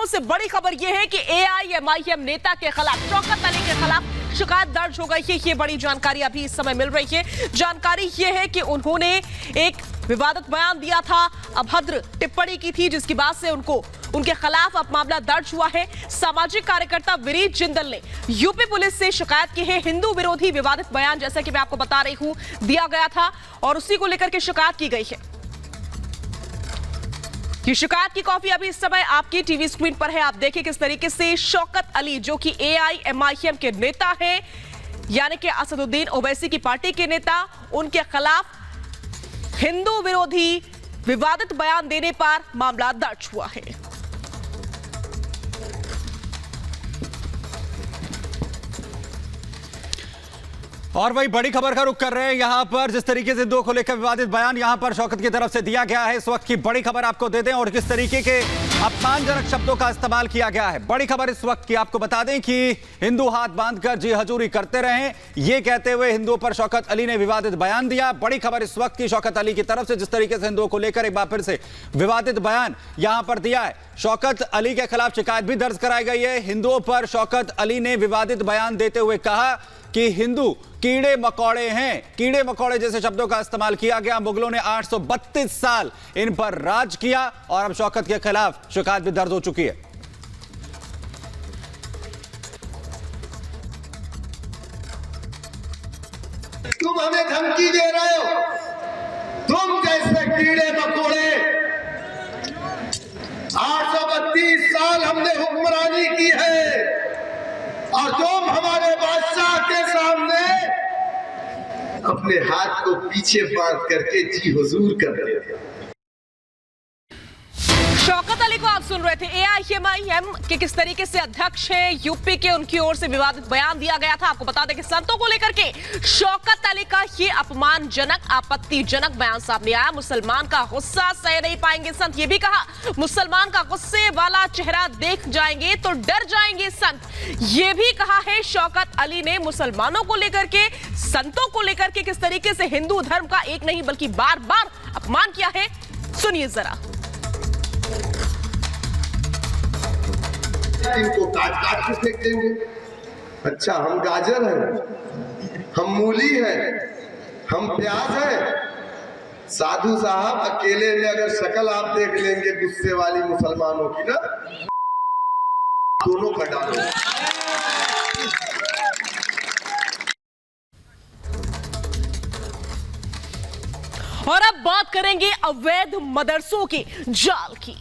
से बड़ी खबर यह है कि एआईएमआईएम नेता के खिलाफ, शौकत अली के खिलाफ शिकायत दर्ज हो गई है। ये बड़ी जानकारी अभी इस समय मिल रही है। जानकारी यह है कि उन्होंने एक विवादित बयान दिया था, अभद्र टिप्पणी की थी, जिसकी बात से उनके खिलाफ अब मामला दर्ज हुआ है। सामाजिक कार्यकर्ता विनीत जिंदल ने यूपी पुलिस से शिकायत की है। हिंदू विरोधी विवादित बयान, जैसा कि मैं आपको बता रही हूं, दिया गया था और उसी को लेकर के शिकायत की गई है। ये शिकायत की कॉपी अभी इस समय आपकी टीवी स्क्रीन पर है। आप देखिए किस तरीके से शौकत अली, जो कि एआईएमआईएम के नेता हैं, यानी कि असदुद्दीन ओवैसी की पार्टी के नेता, उनके खिलाफ हिंदू विरोधी विवादित बयान देने पर मामला दर्ज हुआ है। और वही बड़ी खबर का रुख कर रहे हैं यहां पर, जिस तरीके से हिंदुओं को लेकर विवादित बयान यहां पर शौकत की तरफ से दिया गया है। इस वक्त की बड़ी खबर आपको दे दें और किस तरीके के अपमानजनक शब्दों का इस्तेमाल किया गया है। बड़ी खबर इस वक्त की आपको बता दें कि हिंदू हाथ बांधकर जी हजूरी करते रहे, ये कहते हुए हिंदुओं पर शौकत अली ने विवादित बयान दिया। बड़ी खबर इस वक्त की शौकत अली की तरफ से, जिस तरीके से हिंदुओं को लेकर एक बार फिर से विवादित बयान यहां पर दिया है। शौकत अली के खिलाफ शिकायत भी दर्ज कराई गई है। हिंदुओं पर शौकत अली ने विवादित बयान देते हुए कहा कि हिंदू कीड़े मकोड़े हैं। कीड़े मकोड़े जैसे शब्दों का इस्तेमाल किया गया। मुगलों ने 832 साल इन पर राज किया और अब शौकत के खिलाफ शिकायत भी दर्ज हो चुकी है। तुम हमें धमकी दे रहे हो, तुम जैसे कीड़े मकोड़े। 832 साल हमने हुक्मरानी की है और तुम हमारे बादशाह के सामने अपने हाथ को पीछे बांध करके जी हुजूर कर रहे थे। शौकत अली को आप सुन रहे थे। एआईएमआईएम के किस तरीके से अध्यक्ष है यूपी के, उनकी ओर से विवादित बयान दिया गया था। आपको बता दें कि संतों को लेकर के शौकत अली का ये अपमानजनक, आपत्तिजनक बयान सामने आया। मुसलमान का गुस्सा सह नहीं पाएंगे संत, ये भी कहा। मुसलमान का गुस्से वाला चेहरा देख जाएंगे तो डर जाएंगे संत, ये भी कहा है शौकत अली ने। मुसलमानों को लेकर के, संतों को लेकर के किस तरीके से हिंदू धर्म का एक नहीं बल्कि बार बार अपमान किया है, सुनिए जरा। इनको काट काट के फेंक देंगे। अच्छा, हम गाजर हैं, हम मूली हैं, हम प्याज हैं। साधु साहब अकेले में अगर शक्ल आप देख लेंगे गुस्से वाली मुसलमानों की ना, दोनों का डालो। और अब बात करेंगे अवैध मदरसों के जाल की।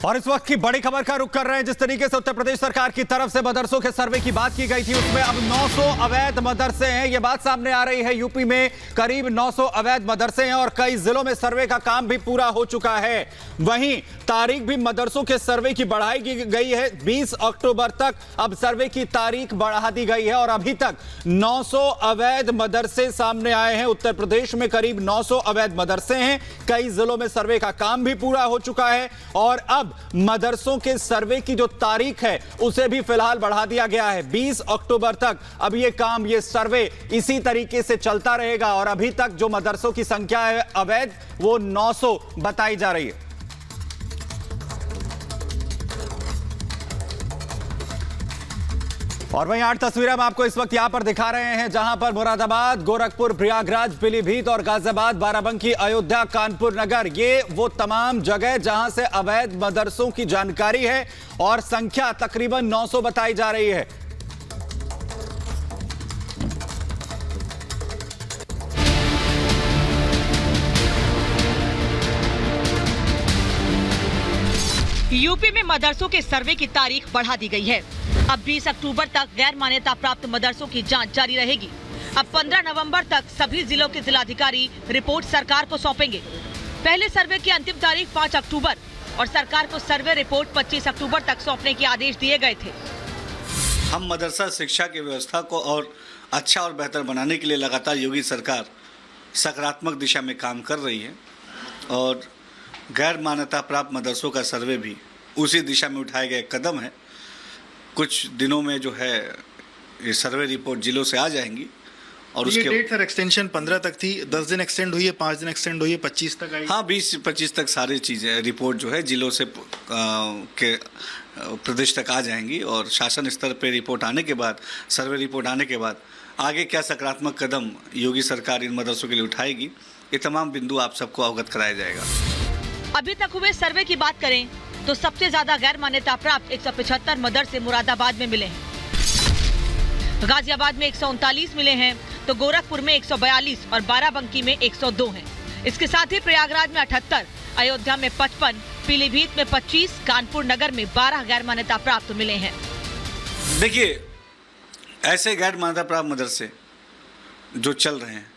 और इस वक्त की बड़ी खबर का रुख कर रहे हैं, जिस तरीके से उत्तर प्रदेश सरकार की तरफ से मदरसों के सर्वे की बात की गई थी, उसमें अब 900 अवैध मदरसे हैं। यह बात सामने आ रही है। यूपी में करीब 900 अवैध मदरसे हैं और कई जिलों में सर्वे का काम भी पूरा हो चुका है। वहीं तारीख भी मदरसों के सर्वे की बढ़ाई गई है। 20 अक्टूबर तक अब सर्वे की तारीख बढ़ा दी गई है और अभी तक 900 अवैध मदरसे सामने आए हैं। उत्तर प्रदेश में करीब 900 अवैध मदरसे हैं। कई जिलों में सर्वे का काम भी पूरा हो चुका है और अब मदरसों के सर्वे की जो तारीख है उसे भी फिलहाल बढ़ा दिया गया है 20 अक्टूबर तक। अब ये काम, ये सर्वे इसी तरीके से चलता रहेगा और अभी तक जो मदरसों की संख्या है अवैध, वो 900 बताई जा रही है। और वहीं 8 तस्वीरें हम आपको इस वक्त यहां पर दिखा रहे हैं, जहां पर मुरादाबाद, गोरखपुर, प्रयागराज, पीलीभीत और गाजियाबाद, बाराबंकी, अयोध्या, कानपुर नगर, ये वो तमाम जगह जहां से अवैध मदरसों की जानकारी है और संख्या तकरीबन 900 बताई जा रही है। यूपी में मदरसों के सर्वे की तारीख बढ़ा दी गई है। अब 20 अक्टूबर तक गैर मान्यता प्राप्त मदरसों की जांच जारी रहेगी। अब 15 नवंबर तक सभी जिलों के जिलाधिकारी रिपोर्ट सरकार को सौंपेंगे। पहले सर्वे की अंतिम तारीख 5 अक्टूबर और सरकार को सर्वे रिपोर्ट 25 अक्टूबर तक सौंपने के आदेश दिए गए थे। हम मदरसा शिक्षा की व्यवस्था को और अच्छा और बेहतर बनाने के लिए लगातार योगी सरकार सकारात्मक दिशा में काम कर रही है और गैर मान्यता प्राप्त मदरसों का सर्वे भी उसी दिशा में उठाए गए कदम है। कुछ दिनों में जो है ये सर्वे रिपोर्ट जिलों से आ जाएंगी और ये उसके डेट सर एक्सटेंशन 15 तक थी, 10 दिन एक्सटेंड हुई है, 5 दिन एक्सटेंड हुई है, 25 तक आई। हाँ, 20-25 तक सारी चीज़ें रिपोर्ट जो है जिलों से के प्रदेश तक आ जाएंगी और शासन स्तर पे रिपोर्ट आने के बाद, सर्वे रिपोर्ट आने के बाद आगे क्या सकारात्मक कदम योगी सरकार इन मदरसों के लिए उठाएगी, ये तमाम बिंदु आप सबको अवगत कराया जाएगा। अभी तक हुए सर्वे की बात करें तो सबसे ज्यादा गैर मान्यता प्राप्त 175 मदरसे मुरादाबाद में मिले हैं, गाजियाबाद में 139 मिले हैं, तो गोरखपुर में 142 और बाराबंकी में 102 हैं। इसके साथ ही प्रयागराज में 78, अयोध्या में 55, पीलीभीत में 25, कानपुर नगर में 12 गैर मान्यता प्राप्त मिले हैं। देखिए, ऐसे गैर मान्यता प्राप्त मदरसे जो चल रहे हैं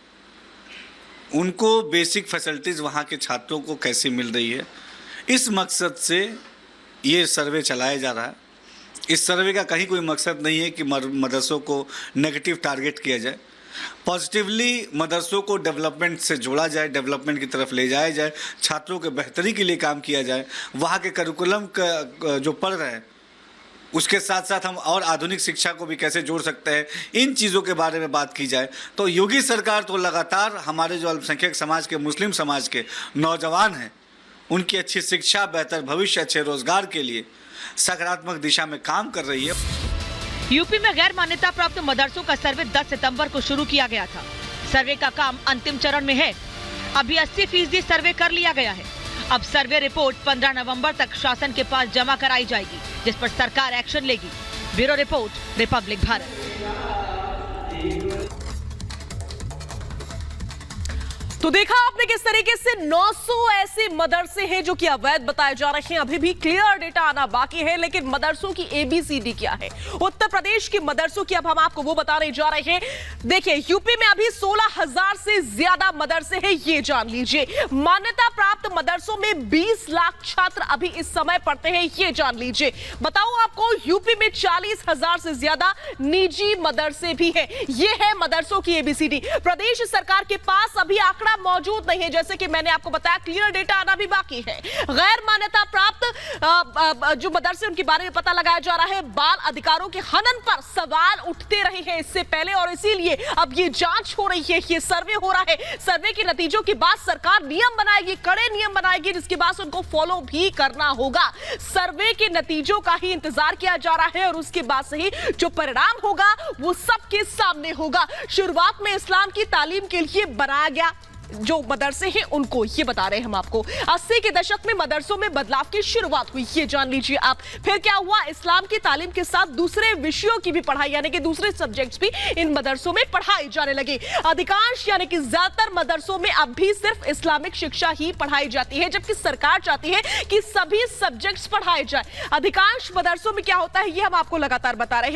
उनको बेसिक फैसिलिटीज़ वहाँ के छात्रों को कैसे मिल रही है, इस मकसद से ये सर्वे चलाया जा रहा है। इस सर्वे का कहीं कोई मकसद नहीं है कि मदरसों को नेगेटिव टारगेट किया जाए, पॉजिटिवली मदरसों को डेवलपमेंट से जोड़ा जाए, डेवलपमेंट की तरफ ले जाया जाए, छात्रों के बेहतरी के लिए काम किया जाए, वहाँ के करिकुलम का जो पढ़ रहे हैं उसके साथ साथ हम और आधुनिक शिक्षा को भी कैसे जोड़ सकते हैं, इन चीज़ों के बारे में बात की जाए। तो योगी सरकार तो लगातार हमारे जो अल्पसंख्यक समाज के, मुस्लिम समाज के नौजवान हैं, उनकी अच्छी शिक्षा, बेहतर भविष्य, अच्छे रोजगार के लिए सकारात्मक दिशा में काम कर रही है। यूपी में गैर मान्यता प्राप्त मदरसों का सर्वे 10 सितंबर को शुरू किया गया था। सर्वे का काम अंतिम चरण में है। अभी 80% सर्वे कर लिया गया है। अब सर्वे रिपोर्ट 15 नवंबर तक शासन के पास जमा कराई जाएगी, जिस पर सरकार एक्शन लेगी। Bureau report, Republic Bharat. तो देखा आपने किस तरीके से 900 ऐसे मदरसे हैं जो कि अवैध बताए जा रहे हैं। अभी भी क्लियर डेटा आना बाकी है, लेकिन मदरसों की ABCD क्या है, उत्तर प्रदेश के मदरसों की अब हम आपको वो बताने जा रहे हैं। देखिए, यूपी में अभी 16,000 से ज्यादा मदरसे हैं, ये जान लीजिए। मान्यता प्राप्त मदरसों में 20 लाख छात्र अभी इस समय पढ़ते हैं, ये जान लीजिए। बताऊं आपको, यूपी में 40,000 से ज्यादा निजी मदरसे भी हैं। ये है मदरसों की ABCD। प्रदेश सरकार के पास अभी आंकड़ा मौजूद नहीं है, जैसे कि मैंने आपको बताया, क्लियर डेटा आना भी बाकी है। गैर मान्यता प्राप्त जो मदरसे उनके बारे में पता लगाया जा रहा है। बाल अधिकारों के हनन पर सवाल उठते रहे हैं इससे पहले, और इसीलिए अब ये जांच हो रही है, ये सर्वे हो रहा है। सर्वे के नतीजों के बाद सरकार नियम बनाएगी, कड़े नियम बनाएगी, जिसके बाद उनको फॉलो भी करना होगा। सर्वे के नतीजों का ही इंतजार किया जा रहा है और उसके बाद से ही जो परिणाम होगा वो सबके सामने होगा। शुरुआत में इस्लाम की तालीम के लिए बनाया गया जो मदरसे हैं उनको ये बता रहे हैं हम आपको। 80 के दशक में मदरसों में बदलाव की शुरुआत हुई, ये जान लीजिए आप। फिर क्या हुआ, इस्लाम की तालीम के साथ दूसरे विषयों की भी पढ़ाई, यानी कि दूसरे सब्जेक्ट्स भी इन मदरसों में पढ़ाई जाने लगे। अधिकांश यानी कि ज्यादातर मदरसों में अब भी सिर्फ इस्लामिक शिक्षा ही पढ़ाई जाती है, जबकि सरकार चाहती है कि सभी सब्जेक्ट्स पढ़ाए जाए। अधिकांश मदरसों में क्या होता है ये हम आपको लगातार बता रहे हैं।